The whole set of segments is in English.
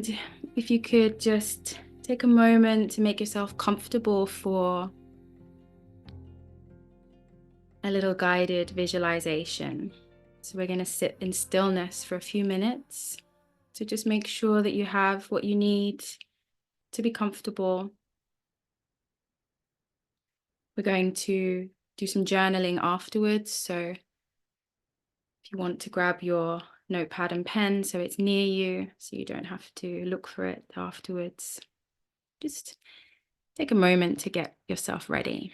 And if you could just take a moment to make yourself comfortable for a little guided visualization. So we're going to sit in stillness for a few minutes to just make sure that you have what you need to be comfortable. We're going to do some journaling afterwards. So if you want to grab your notepad and pen so it's near you, so you don't have to look for it afterwards, just take a moment to get yourself ready.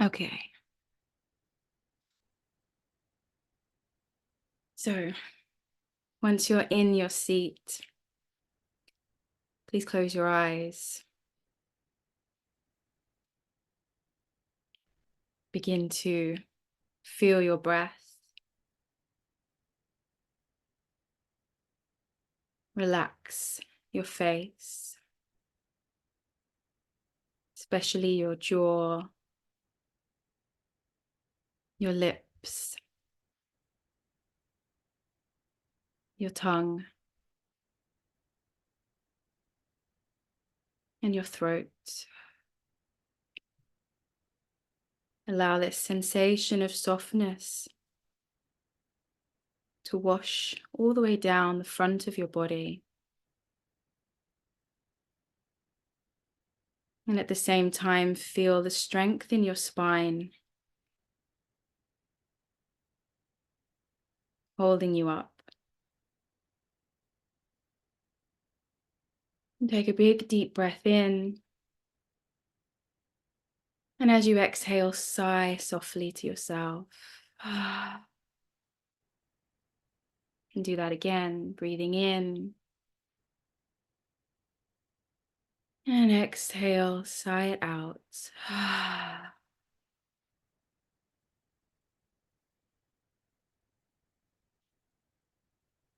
Okay. So once you're in your seat, please close your eyes. Begin to feel your breath. Relax your face, especially your jaw, your lips, your tongue, and your throat. Allow this sensation of softness to wash all the way down the front of your body. And at the same time, feel the strength in your spine, holding you up. And take a big deep breath in. And as you exhale, sigh softly to yourself. And do that again, breathing in. And exhale, sigh it out.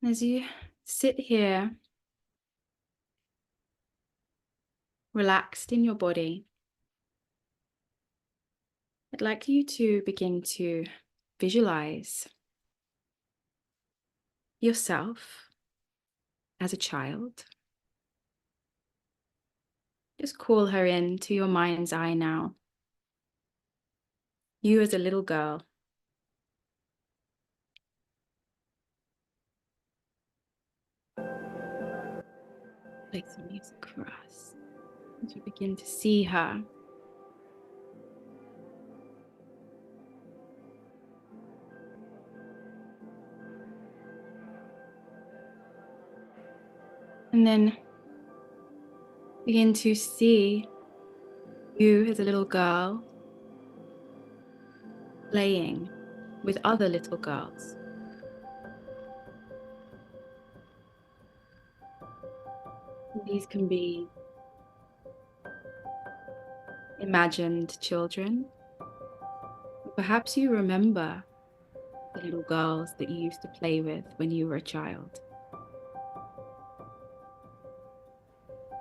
As you sit here, relaxed in your body, I'd like you to begin to visualize yourself as a child. Just call her in to your mind's eye now. You as a little girl. Play some music for us as you begin to see her. And then begin to see you as a little girl playing with other little girls. These can be imagined children. Perhaps you remember the little girls that you used to play with when you were a child.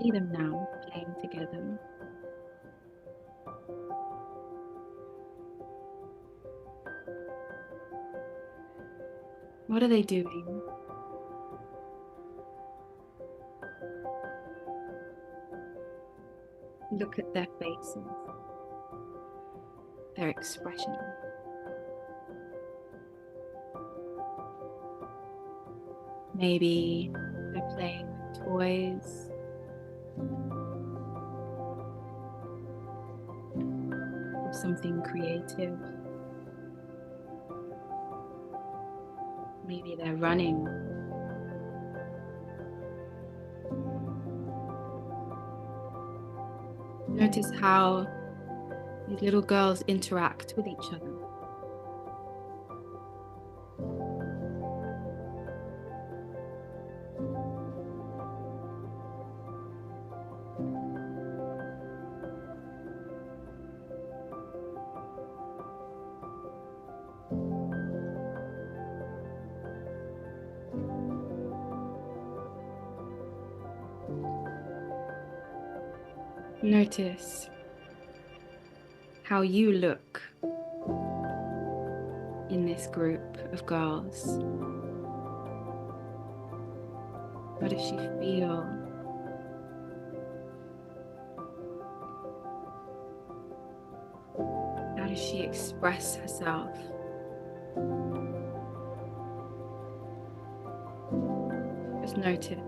See them now playing together. What are they doing? Look at their faces, their expression. Maybe they're playing with toys. Or something creative. Maybe they're running. Notice how these little girls interact with each other. Notice how you look in this group of girls. How does she feel? How does she express herself? Just notice.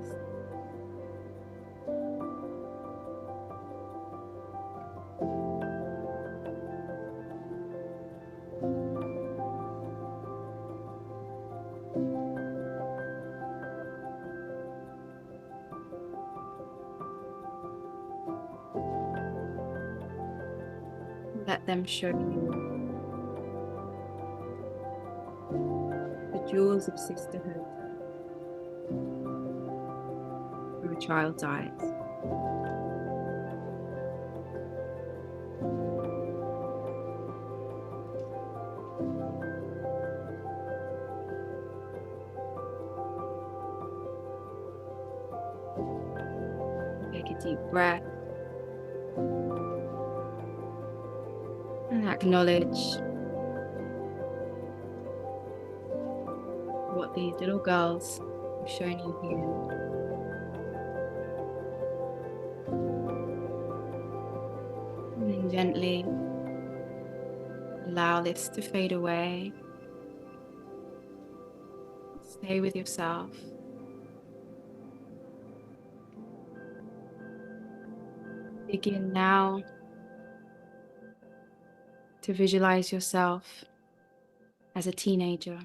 Let them show you the jewels of sisterhood through a child's eyes. Take a deep breath and acknowledge what these little girls have shown you here. And then gently allow this to fade away. Stay with yourself. Begin now to visualize yourself as a teenager.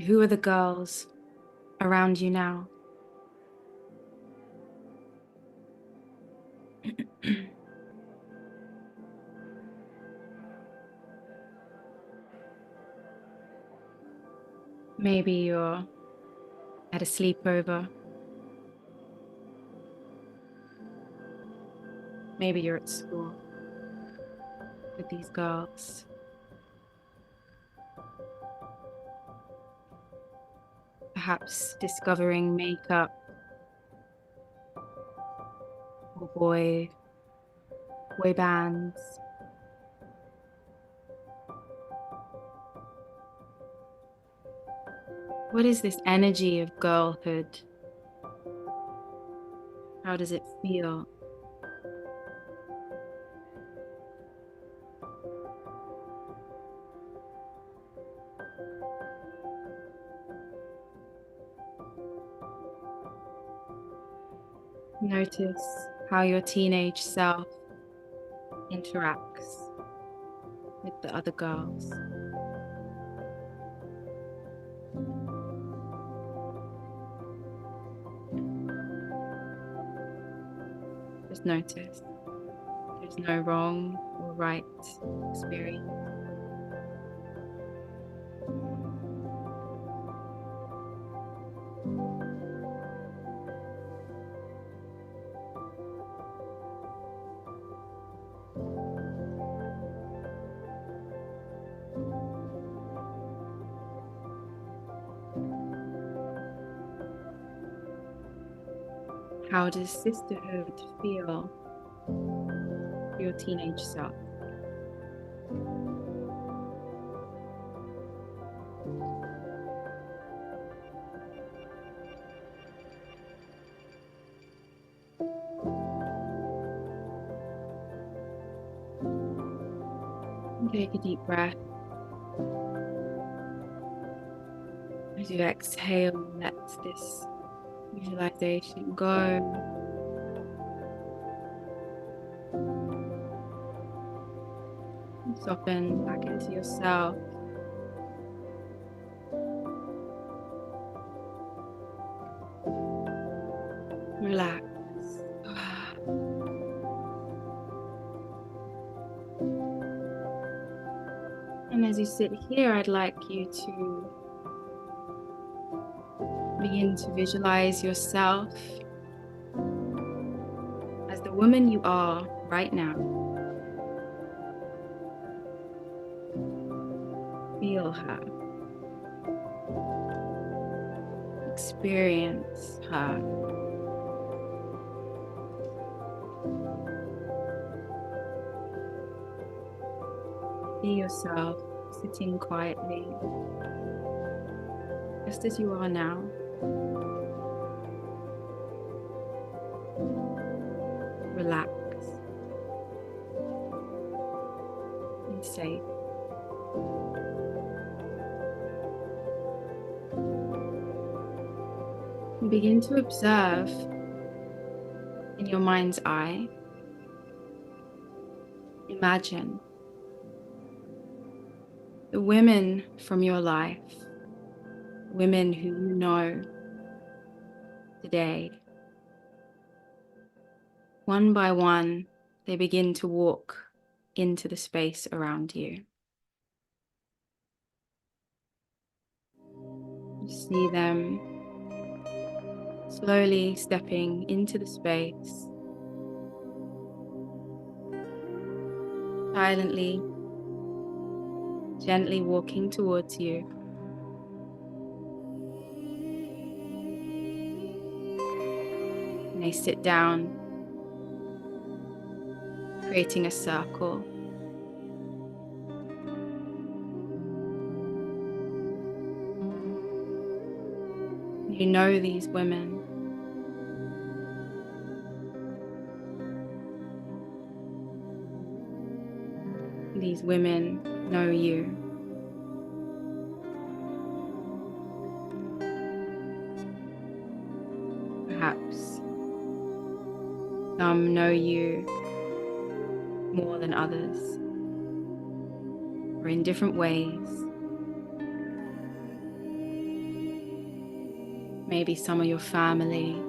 Who are the girls around you now? Maybe you're at a sleepover. Maybe you're at school with these girls. Perhaps discovering makeup or boy bands. What is this energy of girlhood? How does it feel? Notice how your teenage self interacts with the other girls. Just notice. There's no wrong or right experience. How does sisterhood feel for your teenage self? Take a deep breath. As you exhale, let this visualization go. Soften back into yourself. Relax. And as you sit here, I'd like you to begin to visualize yourself as the woman you are right now. Feel her. experience her. See yourself sitting quietly, just as you are now. Relax and safe. And begin to observe in your mind's eye. Imagine the women from your life, women who you know today. One by one, they begin to walk into the space around you. You see them slowly stepping into the space, silently, gently walking towards you. And they sit down, creating a circle. You know these women. These women know you. Perhaps some know you more than others, or in different ways. Maybe some are your family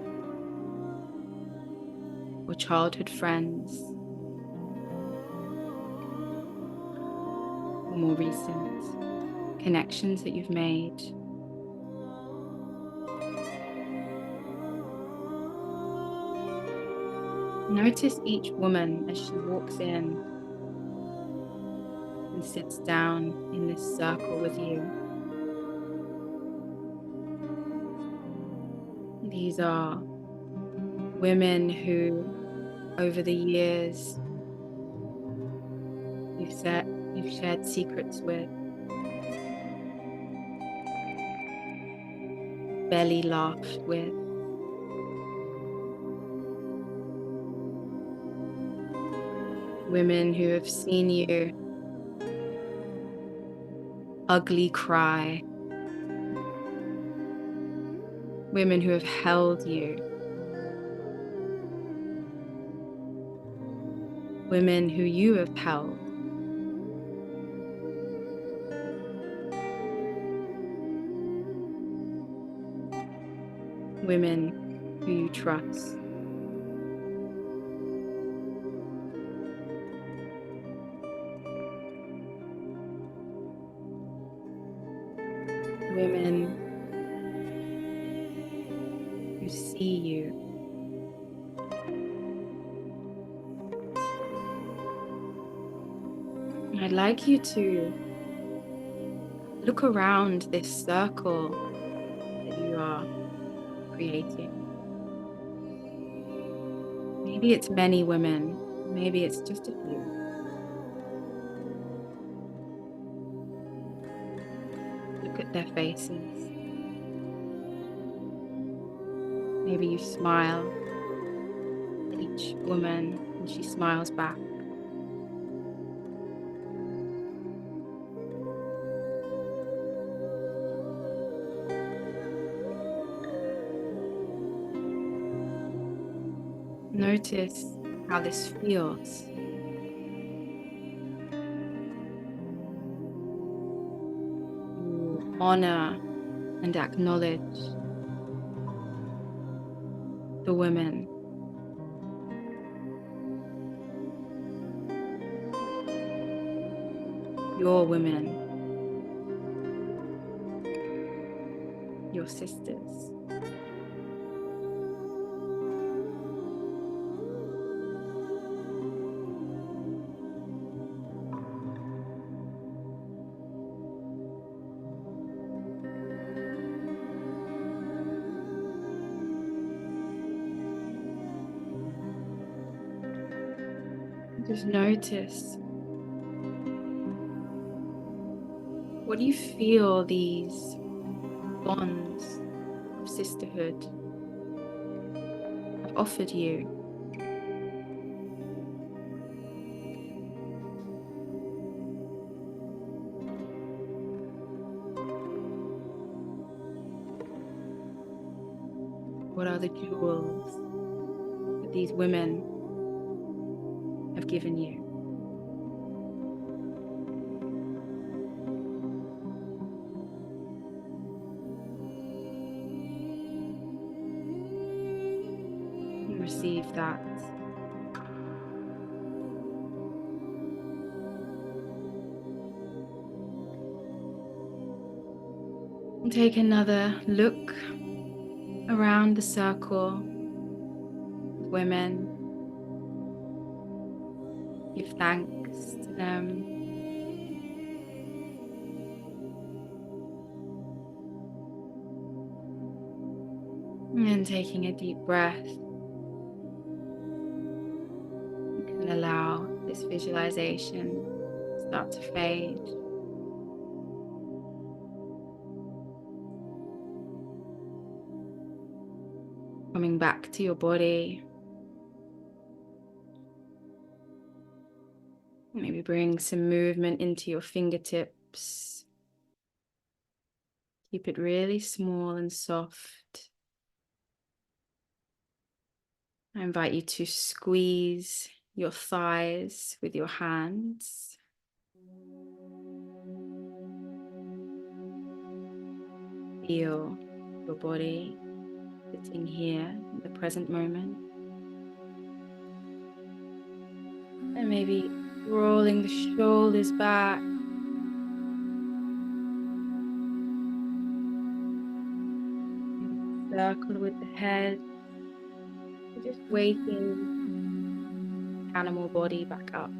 or childhood friends, or more recent connections that you've made. Notice each woman as she walks in and sits down in this circle with you. These are women who, over the years, you've shared secrets with, belly laughed with, women who have seen you ugly cry, women who have held you, women who you have held, women who you trust. Women who see you. And I'd like you to look around this circle that you are creating. Maybe it's many women, maybe it's just a few. Look at their faces. Maybe you smile at each woman and she smiles back. Notice how this feels. You honor and acknowledge the women. Your women, your sisters. Just notice, what do you feel these bonds of sisterhood have offered you? What are the jewels that these women have given you? And receive that. And take another look around the circle of women. Give thanks to them. And taking a deep breath, you can allow this visualization to start to fade. Coming back to your body. Maybe bring some movement into your fingertips. Keep it really small and soft. I invite you to squeeze your thighs with your hands. Feel your body sitting here in the present moment. And maybe rolling the shoulders back. Circle with the head. Just waking animal body back up.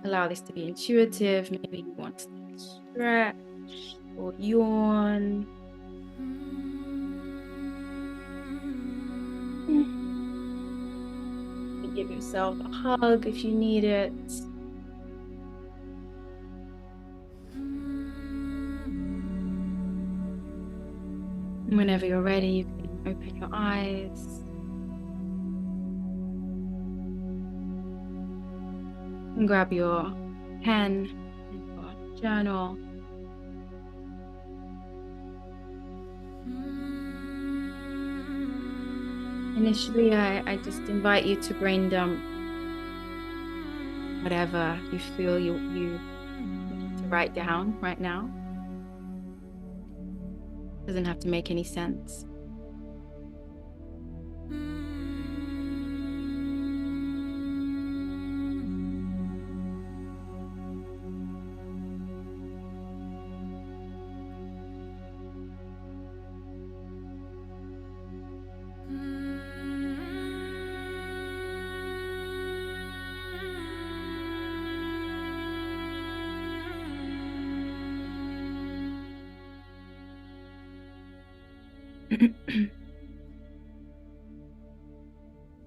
Allow this to be intuitive. Maybe you want to stretch or yawn. Give yourself a hug if you need it. Whenever you're ready, you can open your eyes and grab your pen and your journal. Initially, I just invite you to brain dump whatever you feel you need to write down right now. Doesn't have to make any sense.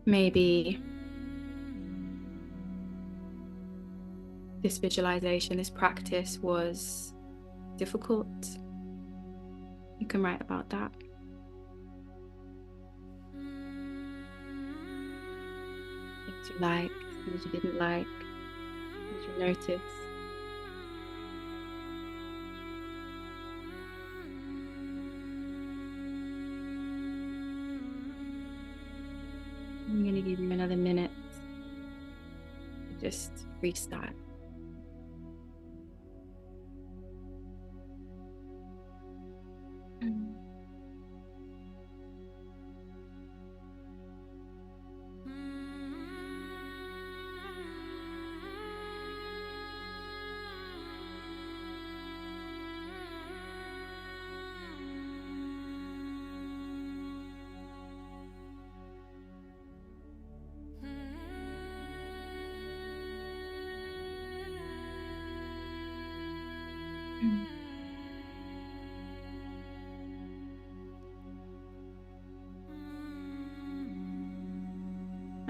Maybe this visualization, this practice was difficult. You can write about that. Things you liked, things you didn't like, things you noticed. I'm going to give you another minute to just restart.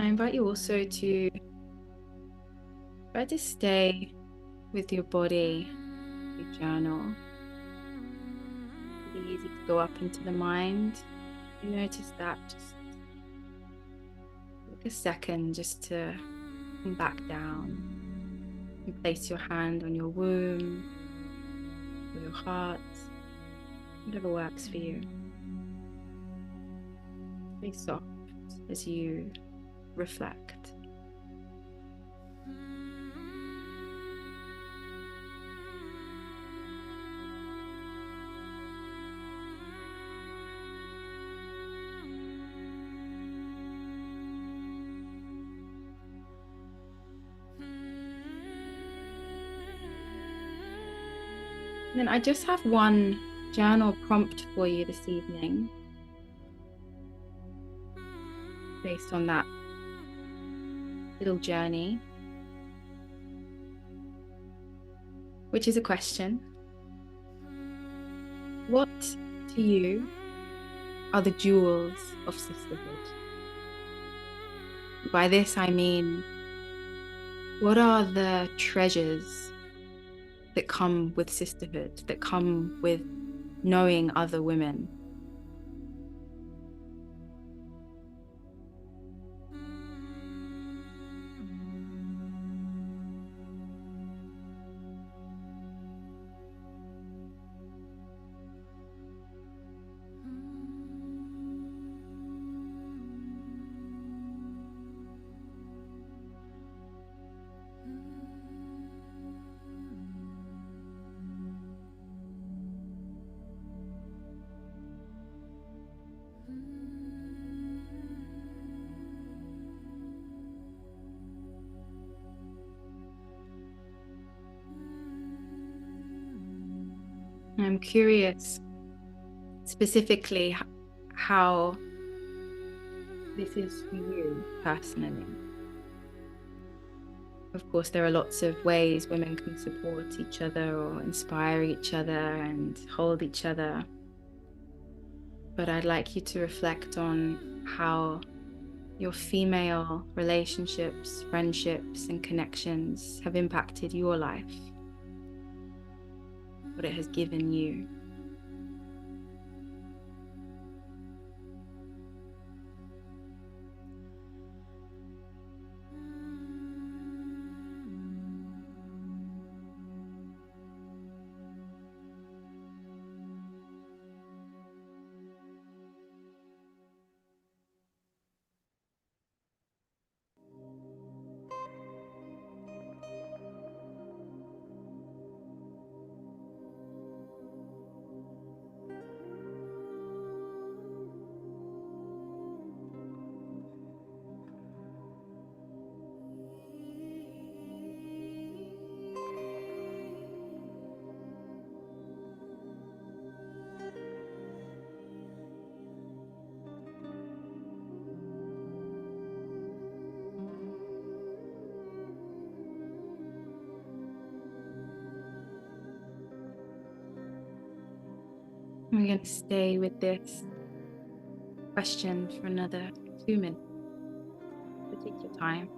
I invite you also to try to stay with your body, your journal. It's really easy to go up into the mind. You notice that, just take a second just to come back down and place your hand on your womb or your heart, whatever works for you. Be soft as you reflect. And then I just have one journal prompt for you this evening, based on that little journey, which is a question. What to you are the jewels of sisterhood? By this I mean, what are the treasures that come with sisterhood, that come with knowing other women? I'm curious specifically how this is for you personally. Of course, there are lots of ways women can support each other or inspire each other and hold each other. But I'd like you to reflect on how your female relationships, friendships, and connections have impacted your life, what it has given you. We're going to stay with this question for another 2 minutes. So take your time.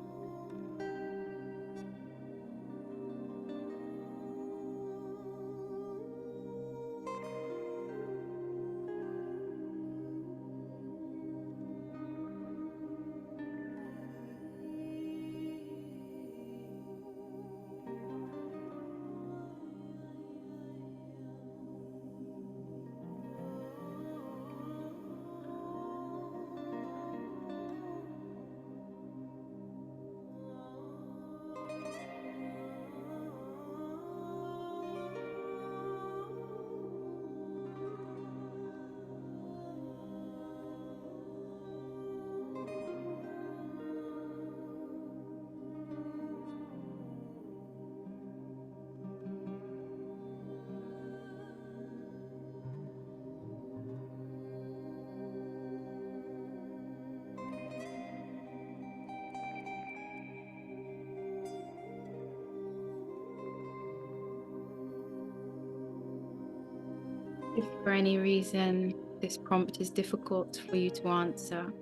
If for any reason this prompt is difficult for you to answer,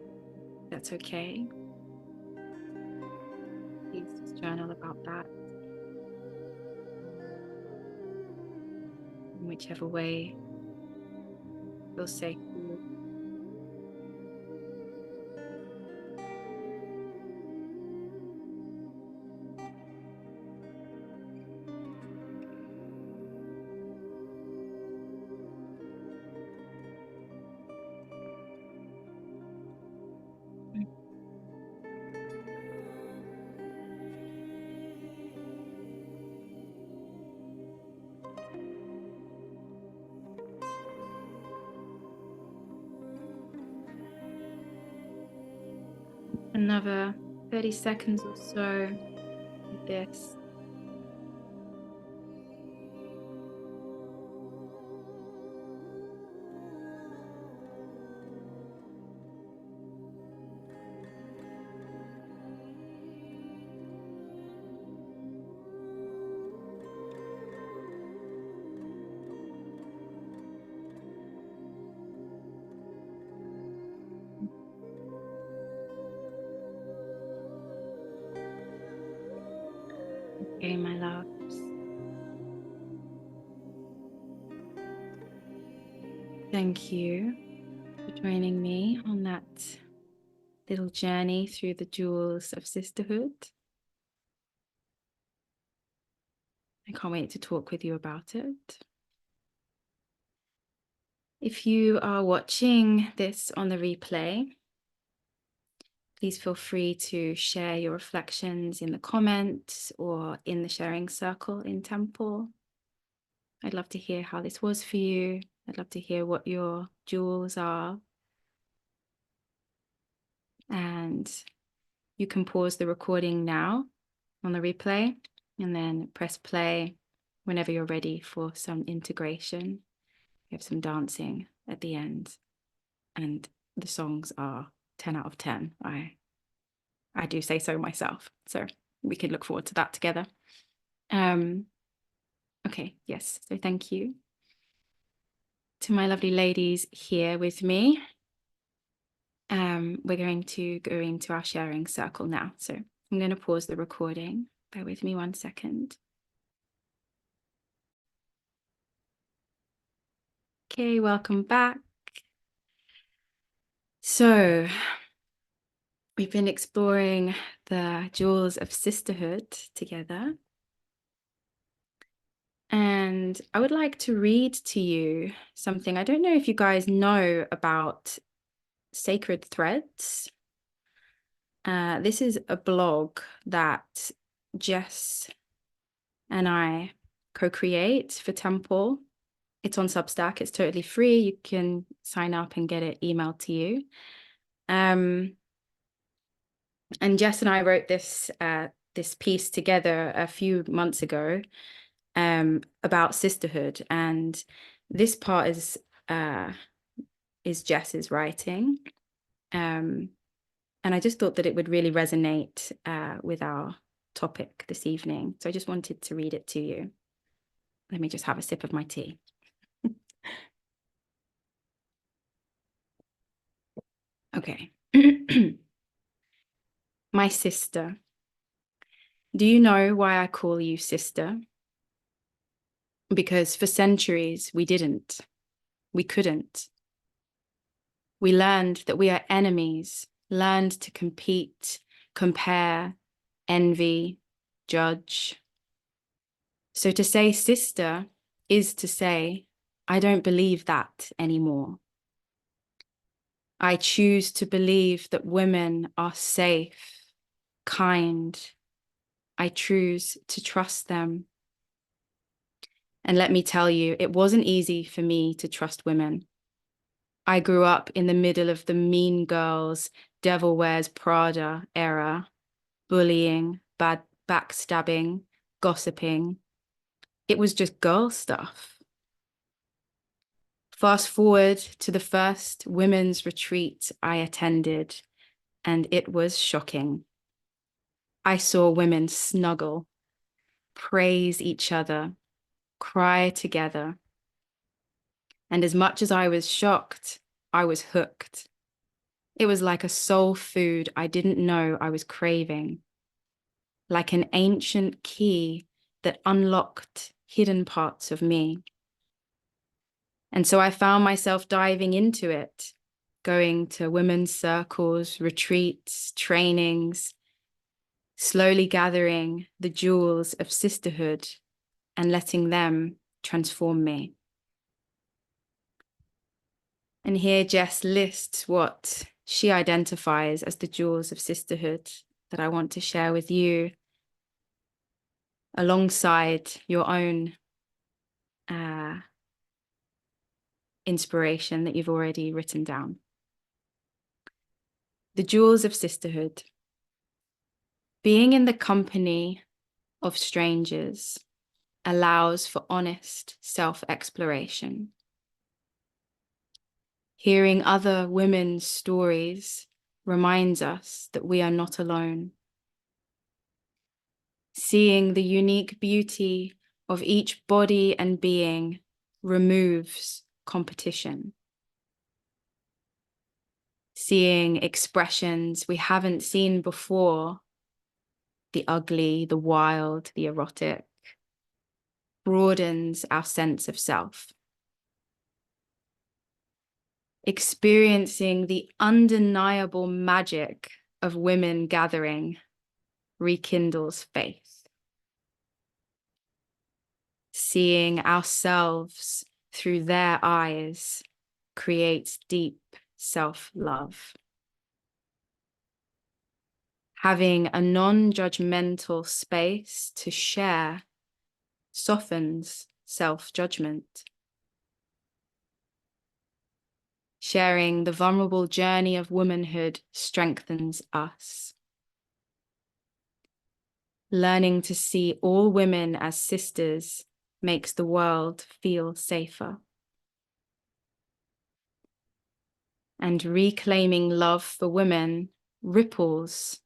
that's okay. journal about that in whichever way feels safe for you. Another 30 seconds or so with this. Okay, my loves. Thank you for joining me on that little journey through the jewels of sisterhood. I can't wait to talk with you about it. If you are watching this on the replay, please feel free to share your reflections in the comments or in the sharing circle in Temple. I'd love to hear how this was for you. I'd love to hear what your jewels are. And you can pause the recording now on the replay and then press play whenever you're ready for some integration. We have some dancing at the end, and the songs are 10 out of 10. I do say so myself, so we can look forward to that together. Okay, yes, so thank you to my lovely ladies here with me. We're going to go into our sharing circle now, so I'm going to pause the recording. Bear with me 1 second. Okay, welcome back. So we've been exploring the jewels of sisterhood together. And I would like to read to you something. I don't know if you guys know about Sacred Threads. This is a blog that Jess and I co-create for Temple. It's on Substack. It's totally free. You can sign up and get it emailed to you. And Jess and I wrote this piece together a few months ago about sisterhood, and this part is Jess's writing, and I just thought that it would really resonate with our topic this evening, so I just wanted to read it to you. Let me just have a sip of my tea. Okay. My sister. Do you know why I call you sister? Because for centuries we didn't. We couldn't. We learned that we are enemies, learned to compete, compare, envy, judge. So to say sister is to say, I don't believe that anymore. I choose to believe that women are safe, kind. I choose to trust them. And let me tell you, it wasn't easy for me to trust women. I grew up in the middle of the mean girls, Devil Wears Prada era, bullying, bad backstabbing, gossiping. It was just girl stuff. Fast forward to the first women's retreat I attended, and it was shocking. I saw women snuggle, praise each other, cry together. And as much as I was shocked, I was hooked. It was like a soul food I didn't know I was craving. like an ancient key that unlocked hidden parts of me. And so I found myself diving into it, going to women's circles, retreats, trainings, slowly gathering the jewels of sisterhood and letting them transform me. And here Jess lists what she identifies as the jewels of sisterhood that I want to share with you alongside your own inspiration that you've already written down. The jewels of sisterhood. Being in the company of strangers allows for honest self-exploration. Hearing other women's stories reminds us that we are not alone. Seeing the unique beauty of each body and being removes competition. Seeing expressions we haven't seen before, the ugly, the wild, the erotic, broadens our sense of self. Experiencing the undeniable magic of women gathering rekindles faith. Seeing ourselves through their eyes creates deep self-love. Having a non-judgmental space to share softens self-judgment. Sharing the vulnerable journey of womanhood strengthens us. Learning to see all women as sisters makes the world feel safer. And reclaiming love for women ripples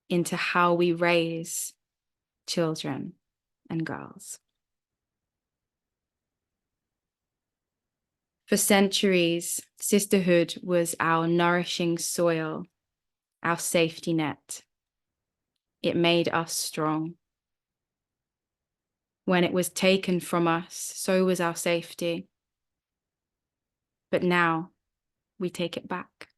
into how we raise children and girls. For centuries, sisterhood was our nourishing soil, our safety net. It made us strong. When it was taken from us, so was our safety. But now we take it back.